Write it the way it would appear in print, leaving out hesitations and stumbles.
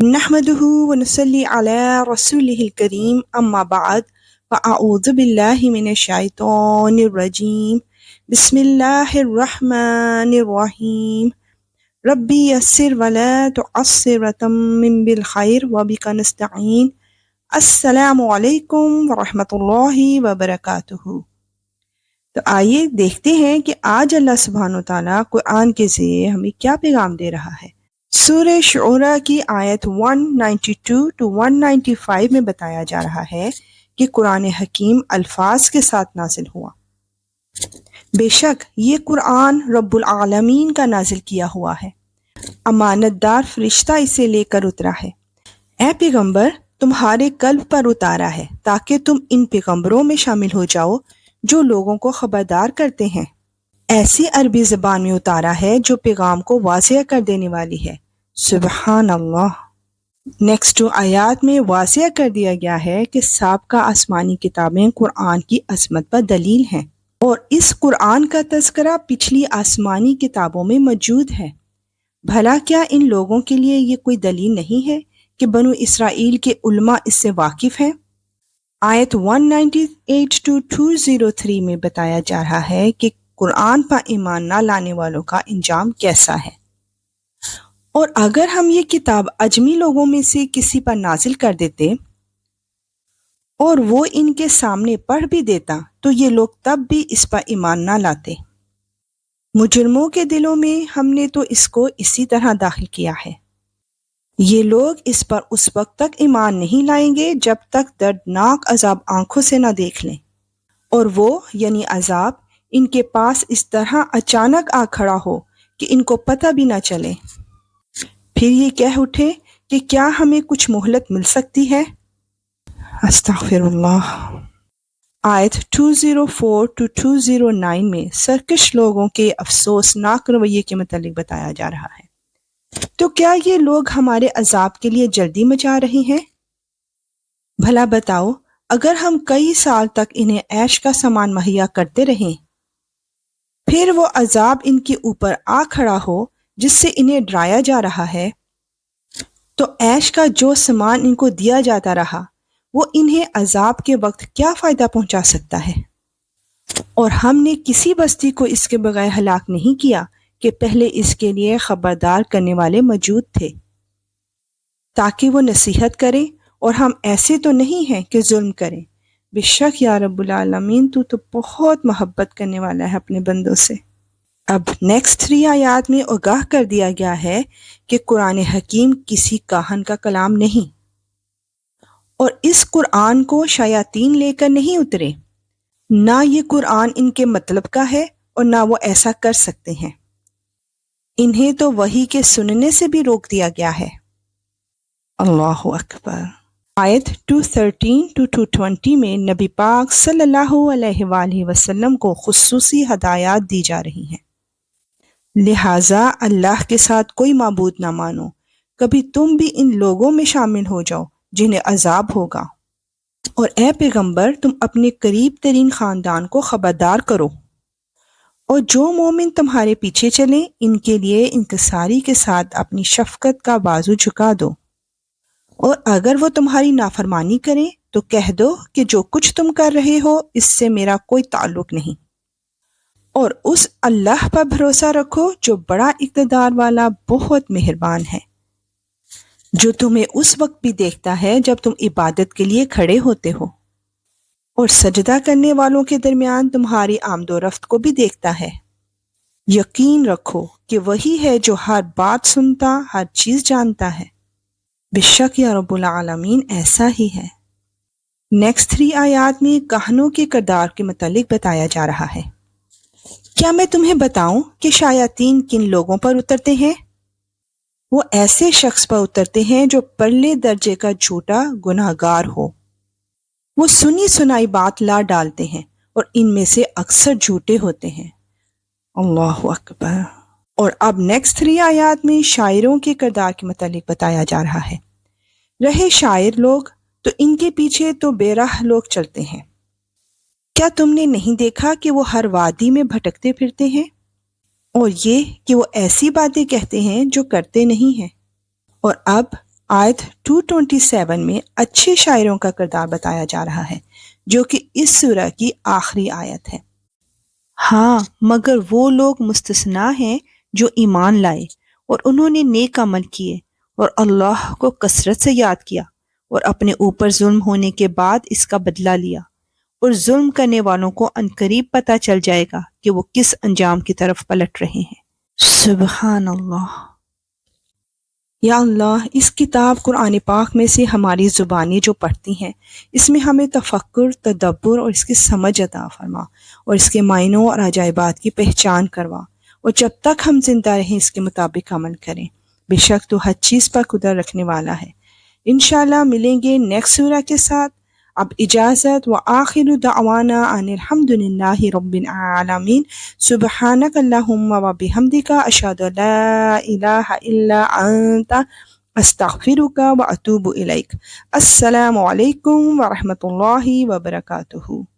نحمده ونصلي على رسوله الكريم أما بعد فأعوذ بالله من الشيطان الرجيم بسم الله الرحمن الرحيم ربي يسر ولا تعسر وتمم بالخير وبك نستعين السلام علیکم ورحمۃ اللہ وبرکاتہ۔ تو آئیے دیکھتے ہیں کہ آج اللہ سبحانہ وتعالیٰ قرآن کے ذریعے ہمیں کیا پیغام دے رہا ہے۔ سورہ شعراء کی آیت 192 to 195 میں بتایا جا رہا ہے کہ قرآن حکیم الفاظ کے ساتھ نازل ہوا۔ بے شک یہ قرآن رب العالمین کا نازل کیا ہوا ہے، امانت دار فرشتہ اسے لے کر اترا ہے۔ اے پیغمبر، تمہارے قلب پر اتارا ہے تاکہ تم ان پیغمبروں میں شامل ہو جاؤ جو لوگوں کو خبردار کرتے ہیں۔ ایسی عربی زبان میں اتارا ہے جو پیغام کو واضح کر دینے والی ہے۔ سبحان اللہ۔ نیکسٹ آیات میں واضح کر دیا گیا ہے کہ سابقہ آسمانی کتابیں قرآن کی عظمت پر دلیل ہیں، اور اس قرآن کا تذکرہ پچھلی آسمانی کتابوں میں موجود ہے۔ بھلا کیا ان لوگوں کے لیے یہ کوئی دلیل نہیں ہے کہ بنو اسرائیل کے علماء اس سے واقف ہیں؟ آیت 198 to 203 میں بتایا جا رہا ہے کہ قرآن پر ایمان نہ لانے والوں کا انجام کیسا ہے۔ اور اگر ہم یہ کتاب اجمی لوگوں میں سے کسی پر نازل کر دیتے اور وہ ان کے سامنے پڑھ بھی دیتا تو یہ لوگ تب بھی اس پر ایمان نہ لاتے۔ مجرموں کے دلوں میں ہم نے تو اس کو اسی طرح داخل کیا ہے۔ یہ لوگ اس پر اس وقت تک ایمان نہیں لائیں گے جب تک دردناک عذاب آنکھوں سے نہ دیکھ لیں، اور وہ یعنی عذاب ان کے پاس اس طرح اچانک آ کھڑا ہو کہ ان کو پتہ بھی نہ چلے۔ پھر یہ کہہ اٹھے کہ کیا ہمیں کچھ مہلت مل سکتی ہے؟ استغفر اللہ۔ آیت 204 to 209 میں سرکش لوگوں کے افسوسناک رویے کے متعلق بتایا جا رہا ہے۔ تو کیا یہ لوگ ہمارے عذاب کے لیے جلدی مچا رہے ہیں؟ بھلا بتاؤ، اگر ہم کئی سال تک انہیں عیش کا سامان مہیا کرتے رہیں، پھر وہ عذاب ان کے اوپر آ کھڑا ہو جس سے انہیں ڈرایا جا رہا ہے، تو عیش کا جو سامان ان کو دیا جاتا رہا وہ انہیں عذاب کے وقت کیا فائدہ پہنچا سکتا ہے؟ اور ہم نے کسی بستی کو اس کے بغیر ہلاک نہیں کیا کہ پہلے اس کے لیے خبردار کرنے والے موجود تھے تاکہ وہ نصیحت کریں، اور ہم ایسے تو نہیں ہیں کہ ظلم کریں۔ بے شک یا رب العالمین تو بہت محبت کرنے والا ہے اپنے بندوں سے۔ اب نیکسٹ 3 آیات میں آگاہ کر دیا گیا ہے کہ قرآن حکیم کسی کاہن کا کلام نہیں، اور اس قرآن کو شیاطین لے کر نہیں اترے، نہ یہ قرآن ان کے مطلب کا ہے اور نہ وہ ایسا کر سکتے ہیں۔ انہیں تو وحی کے سننے سے بھی روک دیا گیا ہے۔ اللہ اکبر۔ آیت 213 to 220 میں نبی پاک صلی اللہ علیہ وآلہ وسلم کو خصوصی ہدایات دی جا رہی ہیں۔ لہٰذا اللہ کے ساتھ کوئی معبود نہ مانو، کبھی تم بھی ان لوگوں میں شامل ہو جاؤ جنہیں عذاب ہوگا۔ اور اے پیغمبر، تم اپنے قریب ترین خاندان کو خبردار کرو، اور جو مومن تمہارے پیچھے چلیں ان کے لیے انکساری کے ساتھ اپنی شفقت کا بازو جھکا دو، اور اگر وہ تمہاری نافرمانی کریں تو کہہ دو کہ جو کچھ تم کر رہے ہو اس سے میرا کوئی تعلق نہیں، اور اس اللہ پر بھروسہ رکھو جو بڑا اقتدار والا بہت مہربان ہے، جو تمہیں اس وقت بھی دیکھتا ہے جب تم عبادت کے لیے کھڑے ہوتے ہو، اور سجدہ کرنے والوں کے درمیان تمہاری آمد و رفت کو بھی دیکھتا ہے۔ یقین رکھو کہ وہی ہے جو ہر بات سنتا، ہر چیز جانتا ہے۔ بے شک یا رب العالمین ایسا ہی ہے۔ نیکسٹ 3 آیات میں کہنوں کے کردار کے متعلق بتایا جا رہا ہے۔ کیا میں تمہیں بتاؤں کہ شیاطین کن لوگوں پر اترتے ہیں؟ وہ ایسے شخص پر اترتے ہیں جو پرلے درجے کا جھوٹا گناہ گار ہو۔ وہ سنی سنائی بات لا ڈالتے ہیں اور ان میں سے اکثر جھوٹے ہوتے ہیں۔ اللہ اکبر۔ اور اب نیکسٹ 3 آیات میں شاعروں کے کردار کے متعلق بتایا جا رہا ہے۔ رہے شاعر لوگ تو ان کے پیچھے تو بے راہ لوگ چلتے ہیں۔ کیا تم نے نہیں دیکھا کہ وہ ہر وادی میں بھٹکتے پھرتے ہیں؟ اور یہ کہ وہ ایسی باتیں کہتے ہیں جو کرتے نہیں ہیں۔ اور اب آیت 227 میں اچھے شاعروں کا کردار بتایا جا رہا ہے جو کہ اس سورہ کی آخری آیت ہے۔ ہاں، مگر وہ لوگ مستثنا ہیں جو ایمان لائے اور انہوں نے نیک عمل کیے اور اللہ کو کثرت سے یاد کیا اور اپنے اوپر ظلم ہونے کے بعد اس کا بدلہ لیا، اور ظلم کرنے والوں کو عنقریب پتہ چل جائے گا کہ وہ کس انجام کی طرف پلٹ رہے ہیں۔ سبحان اللہ۔ یا اللہ، اس کتاب قرآن پاک میں سے ہماری زبانیں جو پڑھتی ہیں، اس میں ہمیں تفکر، تدبر اور اس کی سمجھ عطا فرما، اور اس کے معنوں اور عجائبات کی پہچان کروا، اور جب تک ہم زندہ رہیں اس کے مطابق عمل کریں۔ بے شک تو ہر چیز پر قدرت رکھنے والا ہے۔ انشاءاللہ ملیں گے نیکسٹ سورہ کے ساتھ۔ اب اجازت، وآخر دعوانا ان الحمدللہ رب العالمین۔ سبحانک اللہم وبحمدک، اشہد ان لا الہ الا انت، استغفرک واتوب الیک۔ السلام علیکم ورحمۃ اللہ وبرکاتہ۔